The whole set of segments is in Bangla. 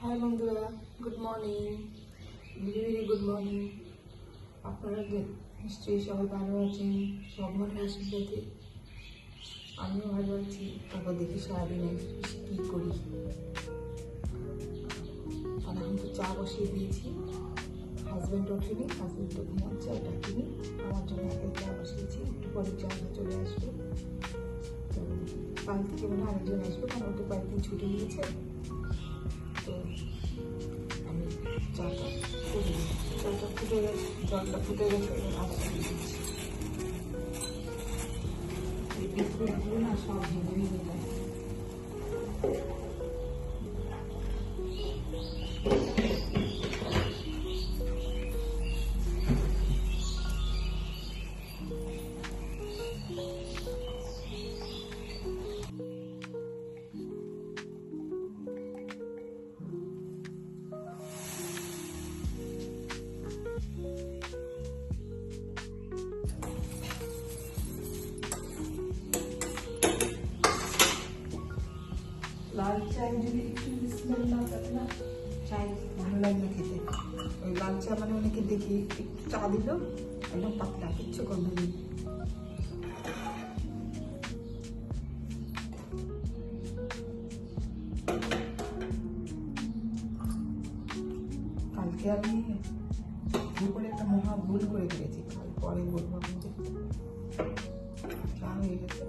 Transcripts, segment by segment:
হাই বন্ধুরা, good morning, very good morning. আপনারা নিশ্চয়ই সবাই ভালো আছেন, ভগবানের আশীর্বাদে আমিও ভালো আছি। তারপর দেখি সারাদিনে কী করি। আর এখন তো চা বসিয়ে দিয়েছি, হাজব্যান্ড ওঠেনি, হাজব্যান্ড তো ঘুমাচ্ছে, আর ডাকিনি। আমার জন্য একাই চা বসিয়েছি, একটু পরে চা চলে আসবে। তো কাল থেকে মনে হয় আরেকজন আসবে, কারণ তো কয়েকদিন ছুটি নিয়েছে। তো আমি চাটা করে চাটা ফুটে গেছে, জলটা ফুটে গেছে, আস্তে দিচ্ছি। এই বিস্কুটগুলো না সব ভেঙে ভেঙে যায়। লাল চায় যদি একটু স্মেল না থাকে না, চাই ভালো লাগে না খেতে। ওই লাল চা মানে অনেকে দেখি একটু চা দিল, একদম পাতলা, কিচ্ছু গন্ধ নেই। কালকে আমি দুপুরে একটা মহা ভুল করে ফেলেছি, পরে বলবো আপনাদের। চা হয়ে গেছে।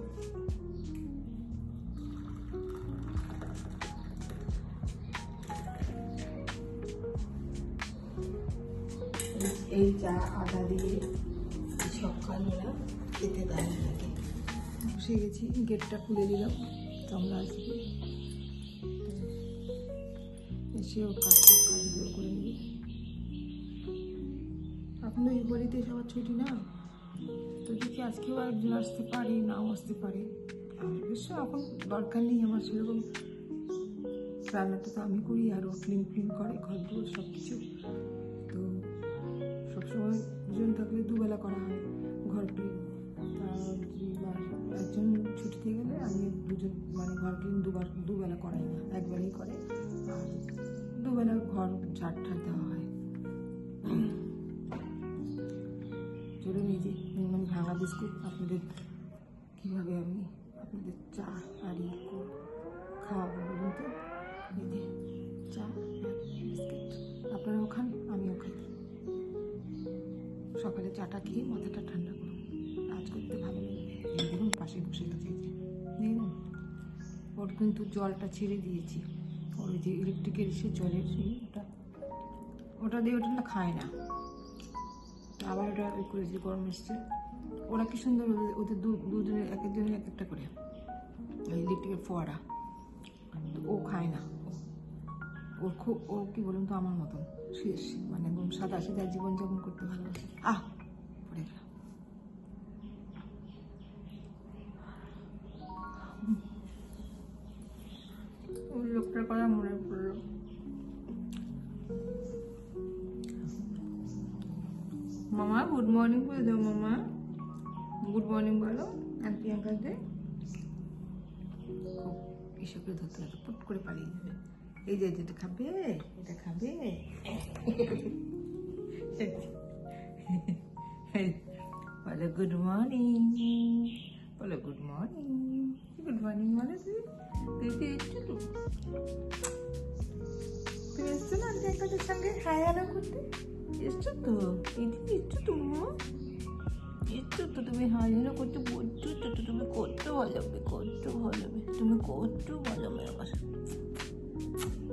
এই চা আদা দিয়ে সকালবেলা খেতে দারুণ লাগে। বসে গেছি, গেটটা খুলে দিলাম, কামড়া আসবে, এসেও কাজগুলো করে নিই। এখন তো এই বাড়িতে সবার ছুটি না, তো দেখি আজকেও একজন আসতে পারে, নাও আসতে পারে। অবশ্য এখন দরকার নেই আমার সেরকম, রান্নাটা তো আমি করি, আরও ক্লিন করে ঘর দোর সব কিছু। তো সবসময় দুজন থাকলে দুবেলা করা হয় ঘর ক্লিন। আর একজন ছুটিতে গেলে আমি দুজন মানে ঘর ক্লিন দুবেলা করাই না, একবেলাই করে। আর দুবেলা ঘর ঝাড় দেওয়া হয়। চলুন এই যে ভাঙা বিস্কুট আপনাদের কীভাবে আমি আপনাদের চা আর খাওয়াবো বলুন তো। এই যে চা বিস্কিট, আপনারাও খান, আমিও খাই। সকালে চাটা খেয়ে মাথাটা ঠান্ডা করুন, কাজ করতে ভালো লাগবে। এই দেখুন পাশে বসে গেছে, দেখুন ওর কিন্তু জলটা ছেড়ে দিয়েছি, ওর যে ইলেকট্রিকের সে জলের ওটা দিয়ে ওটা না খায় না। আবার ওটা ওই করেছি, গরম এসছে। ওরা কি সুন্দর, ওদের দুজনের এক একজনের এক একটা করে ইলেকট্রিকের ফোয়ারা, ও খায় না। ও কি বলুন তো আমার মতন শেষ, মানে একদম সাদা সিধা জীবনযাপন করতে ভালোবাসে। পড়ে গেল। ওই লোকটার কথা মনে পড়লো। মামা গুড মর্নিং বলে দাও, মামা গুড মর্নিং বলো আন্টি আঙ্কালকে। খুব এসব করে ধরতে হবে, পুট করে পালিয়ে যাবে। এই যে এটা খাবে, এটা খাবে। বলো গুড মর্নিং, বলো গুড মর্নিং, গুড মর্নিং বলো। তুই এসছো তো, তুমি এসছো না আন্টি আঙ্কালের সঙ্গে হাই হ্যালো করতে? এসছো তো, এদিকে এসছো তো, এসছো তো, তুমি হাই হ্যালো করতে বলছো তো, তুমি করতে ভালো হবে, তুমি করতে ভালো হবে। আমার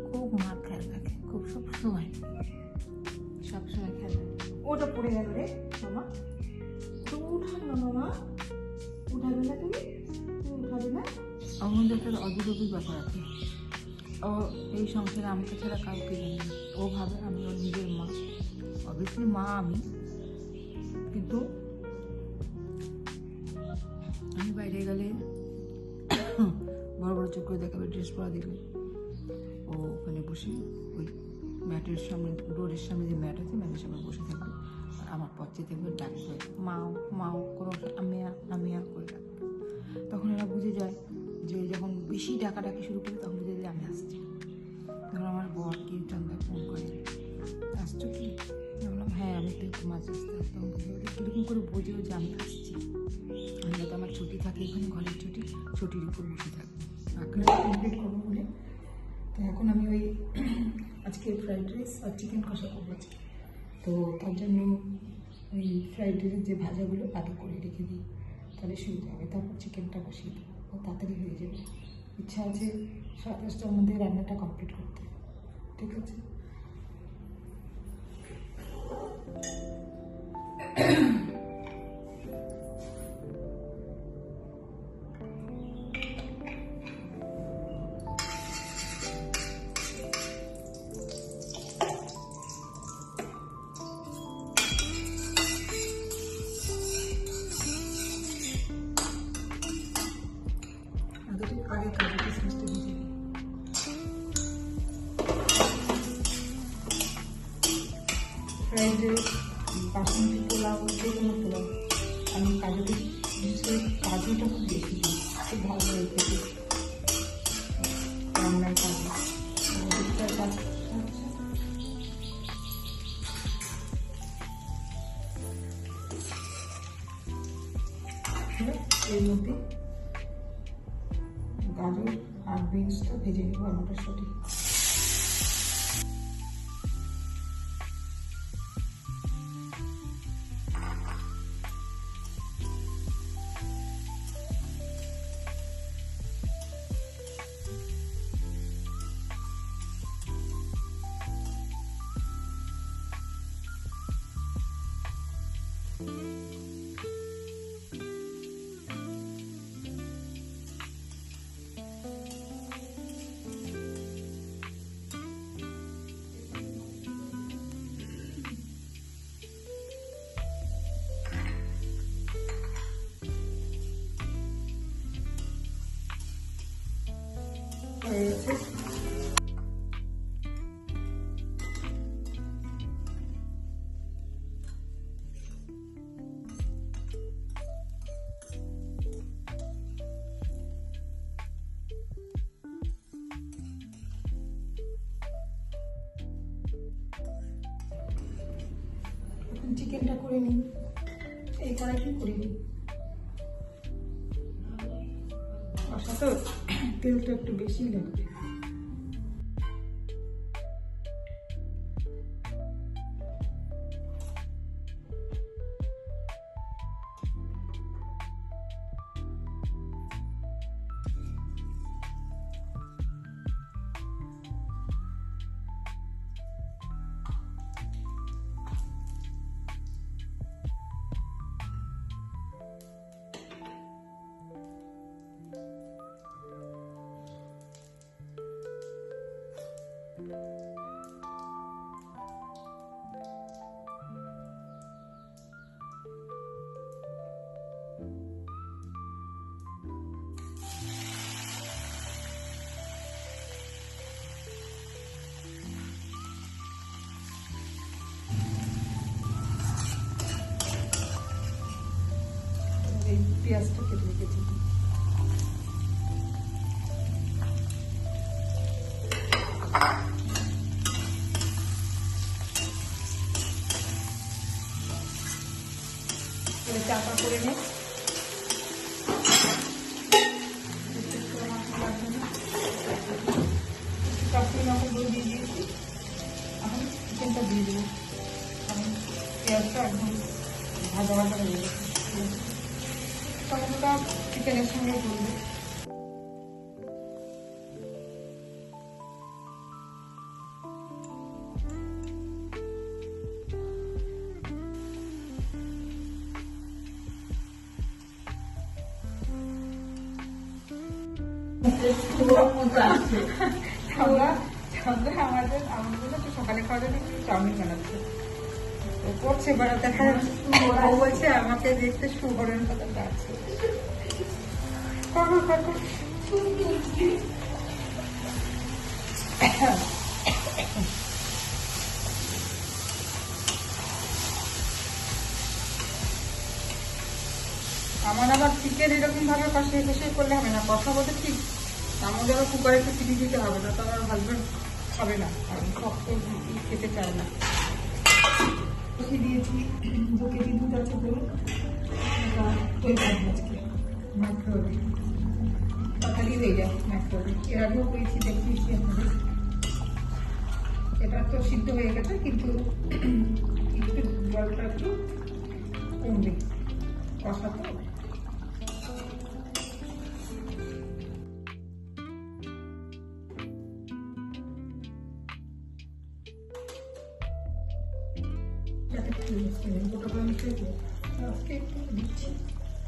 খুব মার খেয়াল থাকে, খুব সবসময় খেয়াল থাকে। ওটা পড়ে গেল রে মামা, তো উঠাবে না মামা, উঠাবে না তুমি উঠাবে না। আমার মধ্যে একটা অদ্ভুত ব্যাপার আছে, ও এই সংসারে আমাকে ছাড়া কাউকে জানি না। ও ভাবে আমি ওর নিজের মা, অবভিয়াসলি মা আমি, কিন্তু আমি বাইরে গেলে বড় বড় চোখ করে দেখাবে, ড্রেস পরা দেখবে ও ওখানে বসে ওই ম্যাটের সামনে, ডোরের সামনে যে ম্যাট আছে, ম্যাটের সামনে বসে থাকবে। আর আমার পথে দেখবে ডাকবে মাও কোনো আমিয়া করে ডাকবে। তখন এরা বুঝে যায় যে যখন বেশি ডাকাডাকি শুরু করে, তখন বুঝে যায় আমি আসছি। তখন আমার বর কি ছুটির উপর বসে থাকবো, এখন কমপ্লিট করবো বলে। তো এখন আমি ওই আজকে ফ্রাইড রাইস আর চিকেন কষা করবো আজকে। তো তার জন্য ওই ফ্রাইড রাইসের যে ভাজাগুলো আগে করে রেখে দিই, তাহলে সুবিধা হবে। তারপর চিকেনটা বসিয়ে দেবো, তাড়াতাড়ি হয়ে যাবে। ইচ্ছা আছে 7-8টার মধ্যে রান্নাটা কমপ্লিট করতে। ঠিক আছে। আগে কাজু কিশমিশটা ভেজে দিই। ফ্রাইড রাইস, বাসমতি পোলাও, যে কোনো পোলাও আমি কাজুটা, বিশেষ করে কাজুটা খুব বেশি দিই, খুব ভালো লাগে খেতে রান্নার কাজু। এর মধ্যে গাজর আর বিনসটা ভেজে নেব, আর মটরশুঁটি। চিকেনটা করে নিই, এই কড়াইটি করে নিই। কষা তো তেলটা একটু বেশি লাগবে। পেঁয়াজটা কেটে রেখেছি। চাপা করে নিই, কাশ্মীর লঙ্কা গুঁড়ো দিয়ে দিয়েছি। এখন চিকেনটা দিয়ে দেবো, কারণ পেঁয়াজটা একদম ভাজা ভাজা হয়ে গেছে। টমেটোটা চিকেনের সঙ্গে করবো। আমাদের সকালে খাওয়া জন্য চাউমিন বানাচ্ছে, করছে বানাতে। ও বলছে আমাকে দেখতে সুহরের মতো লাগছে। আমার আবার চিকেন এরকম ভাবে কষিয়ে কষিয়ে করলে হবে না, কথা বলতে ঠিক। আমাদের আবার কুকারে একটু চিনি দিতে হবে না, তো আমার হাজবেন্ড খাবে না, কারণ শক্ত খেতে চায় না। কষিয়ে দিয়েছি 2 কেজি দুধ আছে, ধরুন আজকে মাইক্রোওয়েভ তাড়াতাড়ি হয়ে যায় মাইক্রোওয়েভে। এর আগেও করেছি, দেখিয়েছি আপনাদের। এটা তো সিদ্ধ হয়ে গেছে, কিন্তু একটু জলটা একটু কমবে, কষা তো। আজকে একটু দিচ্ছি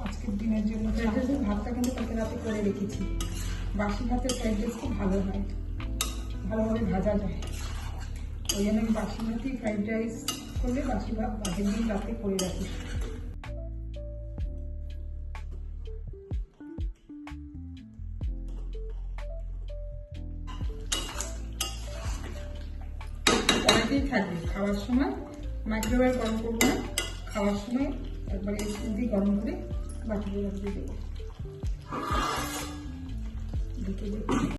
আজকের দিনের জন্য। ফ্রাইড রাইসের ভাতটা কিন্তু কালকে রাতে করে রেখেছি। বাসি ভাতের ফ্রাইড রাইস খুব ভালো হয়, ভালোভাবে ভাজা যায়। ওই জন্য আমি বাসি ভাতই ফ্রাইড রাইস করলে বাসি ভাত আগের দিন রাতে করে রাখি। কড়াইতেই থাকবে খাওয়ার সময়, মাইক্রোওয়েভ গরম করবো না। খাওয়ার সময় একবারে দিয়ে গরম করে বাটিতে রাখতে দেবো।